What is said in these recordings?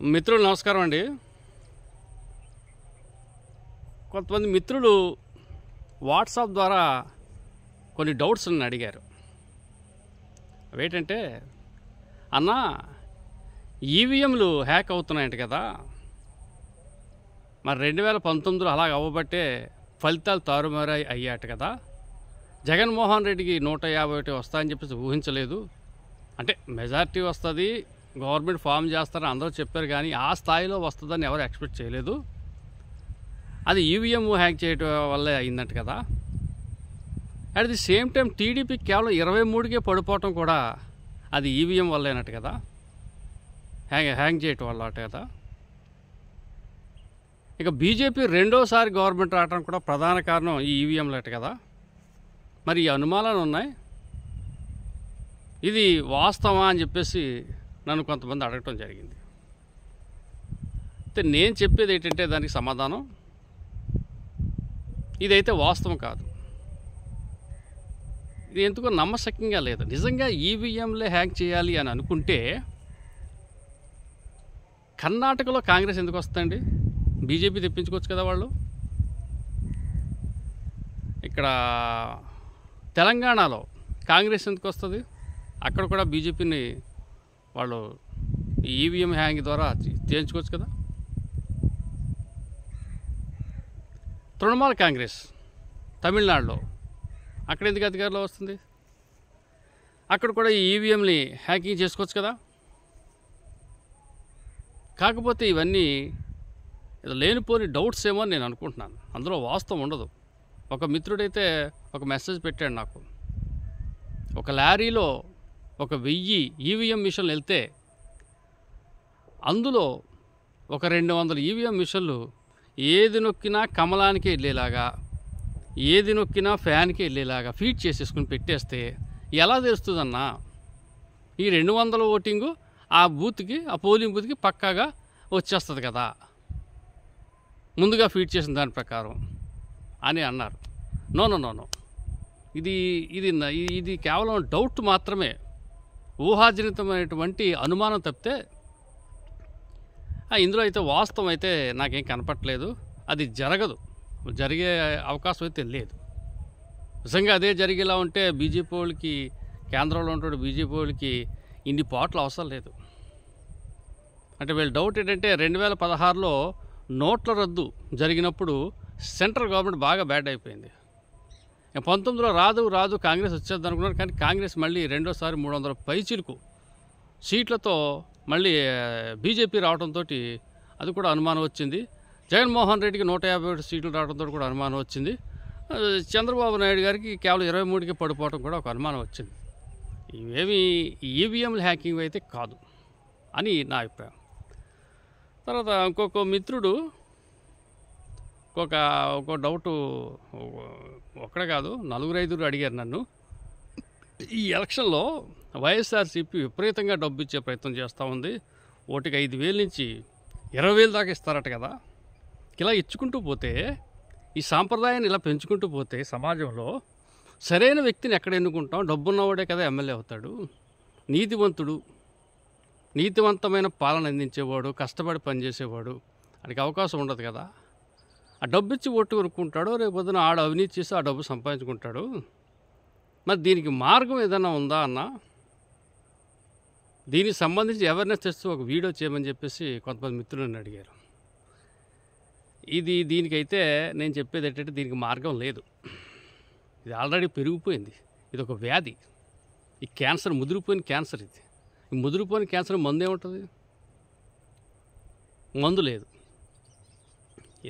మిత్రులు నమస్కారం అండి. కొంతమంది మిత్రులు వాట్సాప్ ద్వారా కొన్ని డౌట్స్ నన్ను అడిగారు. అవేంటంటే, అన్నా ఈవీఎంలు హ్యాక్ అవుతున్నాయంట కదా, మరి 2019లో అలాగ అవ్వబట్టే ఫలితాలు తారుమారు అయ్యాట కదా, జగన్మోహన్ రెడ్డికి 151 వస్తాయని చెప్పేసి ఊహించలేదు. అంటే మెజారిటీ వస్తుంది, గవర్నమెంట్ ఫామ్ చేస్తారని అందరూ చెప్పారు, కానీ ఆ స్థాయిలో వస్తుందని ఎవరు ఎక్స్పెక్ట్ చేయలేదు. అది ఈవీఎం హ్యాక్ చేయడం వల్లే అయిందంట కదా. At the same time TDP కేవలం 23కే పడిపోవటం కూడా అది ఈవీఎం వల్లేనట్టు కదా, హ్యాంగ్ చేయటం వల్ల అట కదా. ఇక బీజేపీ రెండోసారి గవర్నమెంట్ రావడం కూడా ప్రధాన కారణం ఈ ఈవీఎంలట కదా. మరి ఈ అనుమానాలు ఉన్నాయి, ఇది వాస్తవా అని చెప్పేసి నన్ను కొంతమంది అడగటం జరిగింది. అయితే నేను చెప్పేది ఏంటంటే దానికి సమాధానం, ఇదైతే వాస్తవం కాదు. ఇది ఎందుకో నమ్మశక్యంగా లేదు. నిజంగా ఈవీఎంలే హ్యాక్ చేయాలి అని అనుకుంటే కర్ణాటకలో కాంగ్రెస్ ఎందుకు వస్తుందండి? బీజేపీ తెప్పించుకోవచ్చు కదా వాళ్ళు. ఇక్కడ తెలంగాణలో కాంగ్రెస్ ఎందుకు వస్తుంది? అక్కడ కూడా బీజేపీని వాళ్ళు ఈవీఎం హ్యాంగ్ ద్వారా చేయించుకోవచ్చు కదా. తృణమూల్ కాంగ్రెస్ తమిళనాడులో, అక్కడ ఎందుకు అధికారంలో వస్తుంది? అక్కడ కూడా ఈ ఈవీఎంని హ్యాకింగ్ చేసుకోవచ్చు కదా. కాకపోతే ఇవన్నీ లేనిపోని డౌట్స్ ఏమో అని నేను అనుకుంటున్నాను. అందులో వాస్తవం ఉండదు. ఒక మిత్రుడైతే ఒక మెసేజ్ పెట్టాడు నాకు, ఒక లారీలో 1000 ఈవీఎం మిషన్లు వెళ్తే అందులో ఒక 200 ఈవీఎం మిషన్లు ఏది నొక్కినా కమలానికి వెళ్ళేలాగా, ఏది నొక్కినా ఫ్యాన్కి వెళ్ళేలాగా ఫీడ్ చేసేసుకుని పెట్టేస్తే ఎలా తెలుస్తుందన్నా? ఈ 200 ఓటింగు ఆ బూత్కి, ఆ పోలింగ్ బూత్కి పక్కాగా వచ్చేస్తుంది కదా, ముందుగా ఫీడ్ చేసిన దాని ప్రకారం అని అన్నారు. నో నో నో నో ఇది ఇది ఇది కేవలం డౌట్ మాత్రమే, ఊహాజనితమైనటువంటి అనుమానం తప్పితే ఇందులో అయితే వాస్తవం అయితే నాకేం కనపట్లేదు. అది జరగదు, జరిగే అవకాశం అయితే లేదు. నిజంగా అదే జరిగేలా ఉంటే బీజేపీ వాళ్ళకి, కేంద్రంలో ఉంటే బీజేపీ వాళ్ళకి ఇన్ని పాటలు అవసరం లేదు. అంటే వీళ్ళ డౌట్ ఏంటంటే 2016లో నోట్ల రద్దు జరిగినప్పుడు సెంట్రల్ గవర్నమెంట్ బాగా బ్యాడ్ అయిపోయింది. 19లో రాదు కాంగ్రెస్ వచ్చేద్ది అనుకున్నారు, కానీ కాంగ్రెస్ మళ్ళీ రెండోసారి 300 పైచిలుకు సీట్లతో మళ్ళీ బీజేపీ రావడంతో అది కూడా అనుమానం వచ్చింది. జగన్మోహన్ రెడ్డికి 151 సీట్లు రావడంతో కూడా అనుమానం వచ్చింది. చంద్రబాబు నాయుడు గారికి కేవలం 23కి పడిపోవడం కూడా ఒక అనుమానం వచ్చింది. ఇవేమి ఈవీఎంల హ్యాకింగ్ అయితే కాదు అని నా అభిప్రాయం. తర్వాత ఇంకొక మిత్రుడు ఒక డౌటు, ఒక్కడే కాదు 4-5 అడిగారు నన్ను. ఈ ఎలక్షన్లో వైఎస్ఆర్సీపీ విపరీతంగా డబ్బు ఇచ్చే ప్రయత్నం చేస్తూ ఉంది. ఓటుకి 5,000 నుంచి 20,000 దాకా ఇస్తారట కదా. ఇలా ఇచ్చుకుంటూ పోతే, ఈ సాంప్రదాయాన్ని ఇలా పెంచుకుంటూ పోతే సమాజంలో సరైన వ్యక్తిని ఎక్కడ ఎన్నుకుంటాం? డబ్బున్నవాడే కదా ఎమ్మెల్యే అవుతాడు. నీతివంతుడు, నీతివంతమైన పాలన అందించేవాడు, కష్టపడి పనిచేసేవాడు, వాడికి అవకాశం ఉండదు కదా. ఆ డబ్బు ఇచ్చి ఓటు కొనుక్కుంటాడు, రేపు పొద్దున ఆడ అవినీతి చేసి ఆ డబ్బు సంపాదించుకుంటాడు. మరి దీనికి మార్గం ఏదైనా ఉందా అన్న? దీనికి సంబంధించి అవేర్నెస్ తెస్తూ ఒక వీడియో చేయమని చెప్పేసి కొంతమంది మిత్రులు నన్ను అడిగారు. దీనికైతే నేను చెప్పేది ఏంటంటే, దీనికి మార్గం లేదు. ఇది ఆల్రెడీ పెరిగిపోయింది. ఇది ఒక వ్యాధి. ఈ క్యాన్సర్, ముదిరిపోయిన క్యాన్సర్ ఇది. ఈ ముదిరిపోయిన క్యాన్సర్ మందు ఏముంటుంది? మందు లేదు.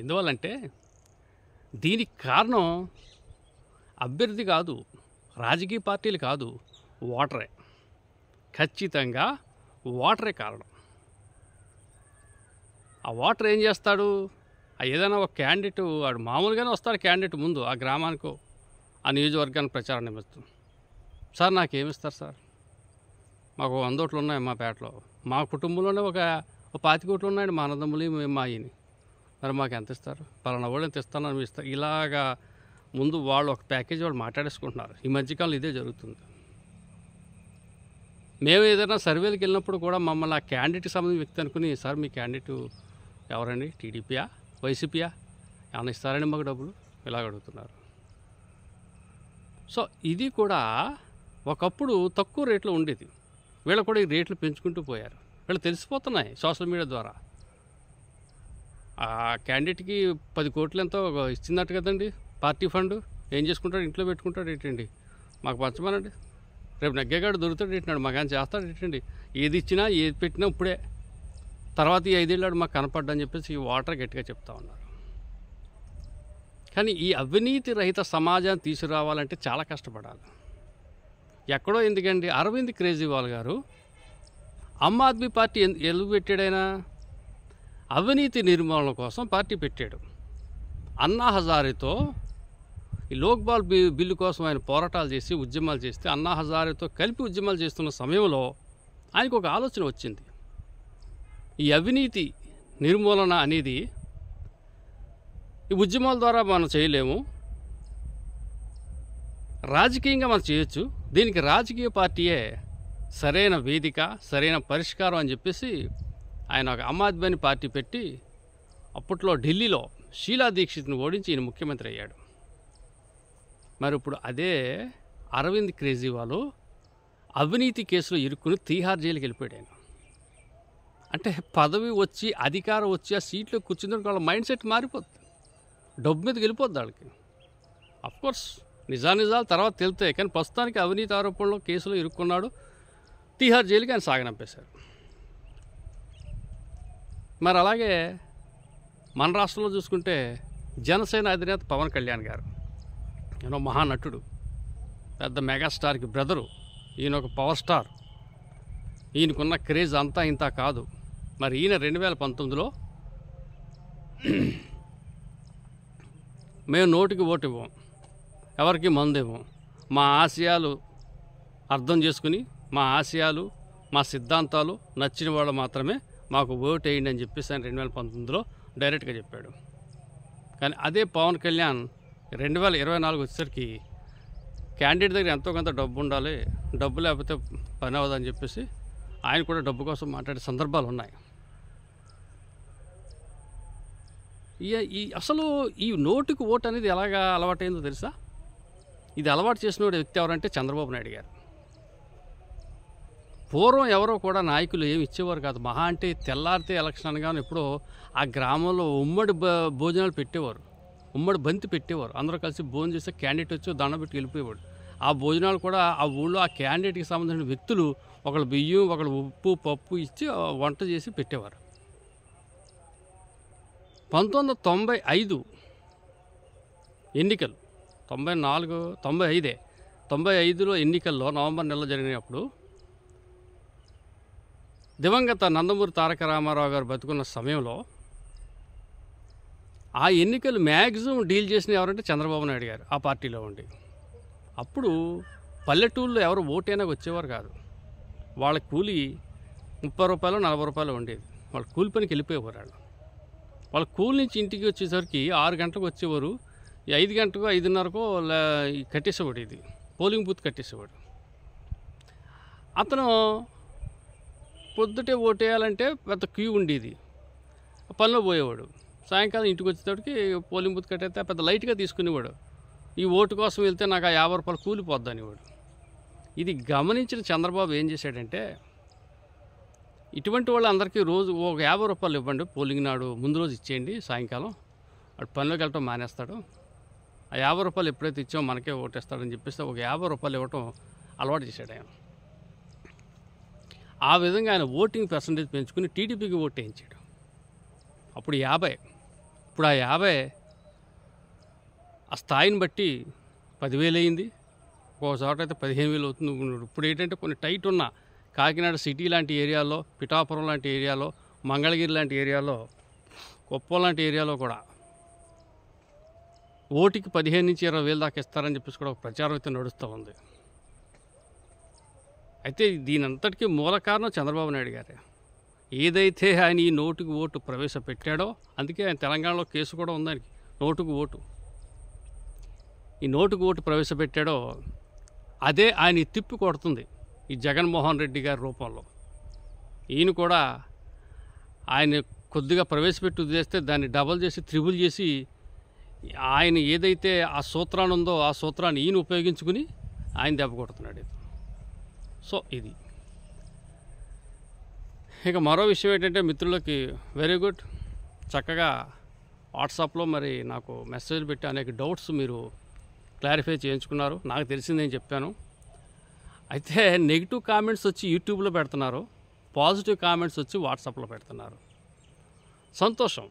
ఎందువల్లంటే దీనికి కారణం అభ్యర్థి కాదు, రాజకీయ పార్టీలు కాదు, ఓటరే. ఖచ్చితంగా ఓటరే కారణం. ఆ ఓటర్ ఏం చేస్తాడు? ఏదైనా ఒక క్యాండిడేట్, వాడు మామూలుగానే వస్తాడు క్యాండిడేట్ ముందు ఆ గ్రామానికో ఆ నియోజకవర్గానికి ప్రచారం నిమిత్తం. సార్ నాకేమిస్తారు సార్? మాకు 100 ఓట్లు ఉన్నాయి మా పేటలో, మా కుటుంబంలోనే ఒక 25 ఓట్లు ఉన్నాయండి, మా అన్నదమ్ములు మా ఆయన్ని. మరి మాకు ఎంత ఇస్తారు? పలానా వాళ్ళు ఎంత ఇస్తానని ఇస్తారు. ఇలాగా ముందు వాళ్ళు ఒక ప్యాకేజ్ వాళ్ళు మాట్లాడేసుకుంటున్నారు. ఈ మధ్యకాలంలో ఇదే జరుగుతుంది. మేము ఏదైనా సర్వేలకు వెళ్ళినప్పుడు కూడా మమ్మల్ని ఆ క్యాండిడేట్కి సంబంధించిన వ్యక్తి అనుకుని, సార్ మీ క్యాండిడేట్ ఎవరండి, టీడీపీయా వైసీపీయా, ఏమైనా ఇస్తారండి మాకు డబ్బులు, ఇలాగ అడుగుతున్నారు. సో ఇది కూడా ఒకప్పుడు తక్కువ రేట్లో ఉండేది. వీళ్ళు కూడా ఈ రేట్లు పెంచుకుంటూ పోయారు. వీళ్ళు తెలిసిపోతున్నాయి సోషల్ మీడియా ద్వారా. ఆ క్యాండిడేట్కి 10 కోట్లు ఎంతో ఇచ్చిందట కదండి పార్టీ ఫండ్. ఏం చేసుకుంటాడు, ఇంట్లో పెట్టుకుంటాడు ఏంటండి, మాకు పంచమనండి. రేపు నగ్గేగాడు దొరుకుతాడు ఏంటండి, మాకు ఆయన చేస్తాడు ఏంటండి, ఏది ఇచ్చినా ఏది పెట్టినా ఇప్పుడే, తర్వాత ఈ 5 ఏళ్ళాడు మాకు కనపడ్డని చెప్పేసి ఈ వాటర్ గట్టిగా చెప్తా ఉన్నారు. కానీ ఈ అవినీతి రహిత సమాజాన్ని తీసుకురావాలంటే చాలా కష్టపడాలి. ఎక్కడో ఎందుకండి, అరవింద్ కేజ్రీవాల్ గారు ఆమ్ ఆద్మీ పార్టీ ఎందుకు పెట్టాడైనా, అవినీతి నిర్మూలన కోసం పార్టీ పెట్టాడు. అన్నా హజారేతో ఈ లోక్పాల్ బిల్లు కోసం ఆయన పోరాటాలు చేసి ఉద్యమాలు చేస్తే, అన్నా హజారేతో కలిపి ఉద్యమాలు చేస్తున్న సమయంలో ఆయనకు ఒక ఆలోచన వచ్చింది. ఈ అవినీతి నిర్మూలన అనేది ఈ ఉద్యమాల ద్వారా మనం చేయలేము, రాజకీయంగా మనం చేయొచ్చు, దీనికి రాజకీయ పార్టీయే సరైన వేదిక, సరైన పరిష్కారం అని చెప్పేసి ఆయన ఒక ఆమ్ ఆద్మీ పార్టీ పెట్టి అప్పట్లో ఢిల్లీలో షీలా దీక్షిత్ని ఓడించి ఈయన ముఖ్యమంత్రి అయ్యాడు. మరి ఇప్పుడు అదే అరవింద్ కేజ్రీవాల్ అవినీతి కేసులో ఇరుక్కుని తీహార్ జైలుకి వెళ్ళిపోయాడు. ఆయన అంటే పదవి వచ్చి అధికారం వచ్చి ఆ సీట్లో కూర్చుందని వాళ్ళ మైండ్ సెట్ మారిపోతుంది, డబ్బు మీదకి వెళ్ళిపోద్ది వాళ్ళకి. అఫ్కోర్స్ నిజాలు తర్వాత తెలుతాయి, కానీ ప్రస్తుతానికి అవినీతి ఆరోపణలో కేసులో ఇరుక్కున్నాడు, తీహార్ జైలుకి ఆయన సాగనంపేశారు. మరి అలాగే మన రాష్ట్రంలో చూసుకుంటే జనసేన అధినేత పవన్ కళ్యాణ్ గారు, ఈయన మహానటుడు, పెద్ద మెగాస్టార్కి బ్రదరు, ఈయన ఒక పవర్ స్టార్, ఈయనకున్న క్రేజ్ అంతా ఇంత కాదు. మరి ఈయన 2019లో మేము నోటికి ఓటు ఇవ్వం, ఎవరికి మందు ఇవ్వం, మా ఆశయాలు అర్థం చేసుకుని మా ఆశయాలు మా సిద్ధాంతాలు నచ్చిన వాళ్ళు మాత్రమే మాకు ఓటు వేయండి అని చెప్పేసి ఆయన 2019లో డైరెక్ట్గా చెప్పాడు. కానీ అదే పవన్ కళ్యాణ్ 2024 వచ్చేసరికి క్యాండిడేట్ దగ్గర ఎంతో కొంత డబ్బు ఉండాలి, డబ్బు లేకపోతే పని అవ్వదని చెప్పేసి ఆయన కూడా డబ్బు కోసం మాట్లాడే సందర్భాలు ఉన్నాయి. అసలు ఈ నోటికి ఓటు అనేది ఎలాగా అలవాటైందో తెలుసా? ఇది అలవాటు చేసిన వ్యక్తి ఎవరంటే చంద్రబాబు నాయుడు గారు. పూర్వం ఎవరో కూడా నాయకులు ఏమి ఇచ్చేవారు కాదు, మహా అంటే తెల్లారితే ఎలక్షన్ అనగానే ఎప్పుడో ఆ గ్రామంలో ఉమ్మడి భోజనాలు పెట్టేవారు, ఉమ్మడి బంతి పెట్టేవారు, అందరూ కలిసి భోజనం చేస్తే క్యాండిడేట్ వచ్చి దండం పెట్టి వెళ్ళిపోయేవాడు. ఆ భోజనాలు కూడా ఆ ఊళ్ళో ఆ క్యాండిడేట్కి సంబంధించిన వ్యక్తులు ఒకళ్ళు బియ్యం ఒకళ్ళు ఉప్పు పప్పు ఇచ్చి వంట చేసి పెట్టేవారు. 1995 ఎన్నికలు, 95లో ఎన్నికల్లో నవంబర్ నెలలో జరిగినప్పుడు దివంగత నందమూరి తారక రామారావు గారు బతుకున్న సమయంలో ఆ ఎన్నికలు మ్యాక్సిమం డీల్ చేసిన ఎవరంటే చంద్రబాబు నాయుడు గారు ఆ పార్టీలో ఉండి. అప్పుడు పల్లెటూళ్ళలో ఎవరు ఓటైనా వచ్చేవారు కాదు, వాళ్ళ కూలి 30 రూపాయలు 40 రూపాయలు ఉండేది, వాళ్ళ కూలి పనికి వెళ్ళిపోయేవారు. వాళ్ళ కూలి నుంచి ఇంటికి వచ్చేసరికి 6 గంటలకు వచ్చేవారు, 5 గంటలకు 5:30కో కట్టేసేవాడు, ఇది పోలింగ్ బూత్ కట్టేసేవాడు. అతను పొద్దుటే ఓటేయాలంటే పెద్ద క్యూ ఉండేది, పనిలో పోయేవాడు, సాయంకాలం ఇంటికి వచ్చేటప్పటికి పోలింగ్ బూత్ కట్టేస్తే పెద్ద లైట్గా తీసుకునేవాడు, ఈ ఓటు కోసం వెళ్తే నాకు ఆ 50 రూపాయలు కూలిపోద్దనేవాడు. ఇది గమనించిన చంద్రబాబు ఏం చేశాడంటే, ఇటువంటి వాళ్ళందరికీ రోజు ఒక 50 రూపాయలు ఇవ్వండి, పోలింగ్ నాడు ముందు రోజు ఇచ్చేయండి, సాయంకాలం వాడు పనిలోకి వెళ్ళటం మానేస్తాడు, ఆ 50 రూపాయలు ఎప్పుడైతే ఇచ్చామో మనకే ఓటేస్తాడని చెప్పేసి ఒక 50 రూపాయలు ఇవ్వటం అలవాటు చేశాడు ఆయన. ఆ విధంగా ఆయన ఓటింగ్ పర్సంటేజ్ పెంచుకుని టీడీపీకి ఓటు వేయించాడు. అప్పుడు 50, ఇప్పుడు ఆ 50 ఆ స్థాయిని బట్టి 10,000 అయింది, ఒక చోట అయితే 15,000 అవుతుంది. ఇప్పుడు ఏంటంటే కొన్ని టైట్ ఉన్న కాకినాడ సిటీ లాంటి ఏరియాలో, పిఠాపురం లాంటి ఏరియాలో, మంగళగిరి లాంటి ఏరియాలో, కుప్పం లాంటి ఏరియాలో కూడా ఓటుకి 15,000 నుంచి 20,000 దాకా ఇస్తారని చెప్పేసి కూడా ఒక ప్రచారం అయితే నడుస్తూ ఉంది. అయితే దీని అంతటికీ మూల కారణం చంద్రబాబు నాయుడు గారే. ఏదైతే ఆయన ఈ నోటుకు ఓటు ప్రవేశపెట్టాడో, అందుకే ఆయన తెలంగాణలో కేసు కూడా ఉంది ఆయనకి, నోటుకు ఓటు. ఈ నోటుకు ఓటు ప్రవేశపెట్టాడో అదే ఆయన తిప్పి కొడుతుంది ఈ జగన్మోహన్ రెడ్డి గారి రూపంలో. ఈయన కూడా ఆయన కొద్దిగా ప్రవేశపెట్టి వదిలేస్తే దాన్ని డబల్ చేసి త్రిబుల్ చేసి ఆయన ఏదైతే ఆ సూత్రాన్ని ఉందో ఆ సూత్రాన్ని ఈయన ఉపయోగించుకుని ఆయన దెబ్బ కొడుతున్నాడు. సో ఇది. ఇక మరో విషయం ఏంటంటే మిత్రులకి వెరీ గుడ్, చక్కగా వాట్సాప్లో మరి నాకు మెసేజ్ పెట్టి అనేక డౌట్స్ మీరు క్లారిఫై చేయించుకున్నారు. నాకు తెలిసింది నేను చెప్పాను. అయితే నెగిటివ్ కామెంట్స్ వచ్చి యూట్యూబ్లో పెడుతున్నారు, పాజిటివ్ కామెంట్స్ వచ్చి వాట్సాప్లో పెడుతున్నారు. సంతోషం.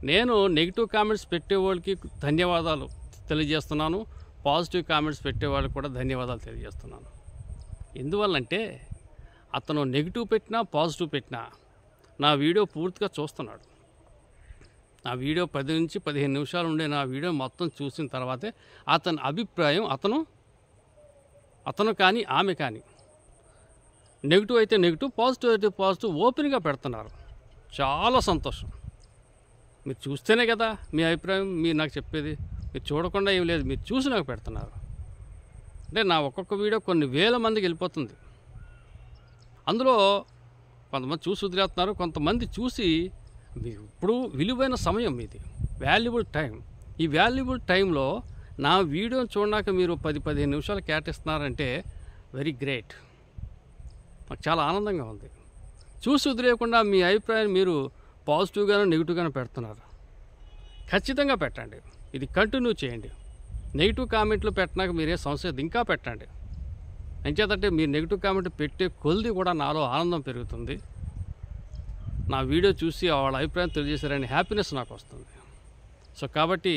నేను నెగిటివ్ కామెంట్స్ పెట్టేవాళ్ళకి ధన్యవాదాలు తెలియజేస్తున్నాను, పాజిటివ్ కామెంట్స్ పెట్టేవాళ్ళకి కూడా ధన్యవాదాలు తెలియజేస్తున్నాను. ఎందువల్లంటే అతను నెగిటివ్ పెట్టినా పాజిటివ్ పెట్టినా నా వీడియో పూర్తిగా చూస్తున్నాడు. నా వీడియో 10 నుంచి 15 నిమిషాలు ఉండే నా వీడియో మొత్తం చూసిన తర్వాతే అతని అభిప్రాయం అతను కానీ ఆమె కానీ నెగిటివ్ అయితే నెగిటివ్, పాజిటివ్ అయితే పాజిటివ్ ఓపెన్గా పెడుతున్నారు. చాలా సంతోషం. మీరు చూస్తేనే కదా మీ అభిప్రాయం మీరు నాకు చెప్పేది. మీరు చూడకుండా ఏం లేదు, మీరు చూసి నాకు పెడుతున్నారు. అంటే నా ఒక్కొక్క వీడియో కొన్ని వేల మందికి వెళ్ళిపోతుంది. అందులో కొంతమంది చూసి వదిలేస్తున్నారు, కొంతమంది చూసి ఇప్పుడు విలువైన సమయం ఇది, వాల్యుబుల్ టైం. ఈ వాల్యుబుల్ టైంలో నా వీడియోని చూడడానికి మీరు 10-15 నిమిషాలు కేటాయిస్తున్నారంటే వెరీ గ్రేట్. నాకు చాలా ఆనందంగా ఉంది. చూసి వదిలేయకుండా మీ అభిప్రాయాన్ని మీరు పాజిటివ్గాను నెగిటివ్గాను పెడుతున్నారు. ఖచ్చితంగా పెట్టండి, ఇది కంటిన్యూ చేయండి. నెగిటివ్ కామెంట్లు పెట్టినాక మీరే సంశయం ఇంకా పెట్టండి. ఎంచేతంటే మీరు నెగిటివ్ కామెంట్ పెట్టే కొద్ది కూడా నాలో ఆనందం పెరుగుతుంది. నా వీడియో చూసి వాళ్ళ అభిప్రాయం తెలియజేశారని హ్యాపీనెస్ నాకు వస్తుంది. సో కాబట్టి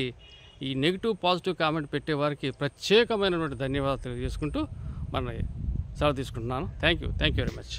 ఈ నెగిటివ్ పాజిటివ్ కామెంట్ పెట్టేవారికి ప్రత్యేకమైనటువంటి ధన్యవాదాలు తెలియజేసుకుంటూ మన సెలవు తీసుకుంటున్నాను. Thank you very much.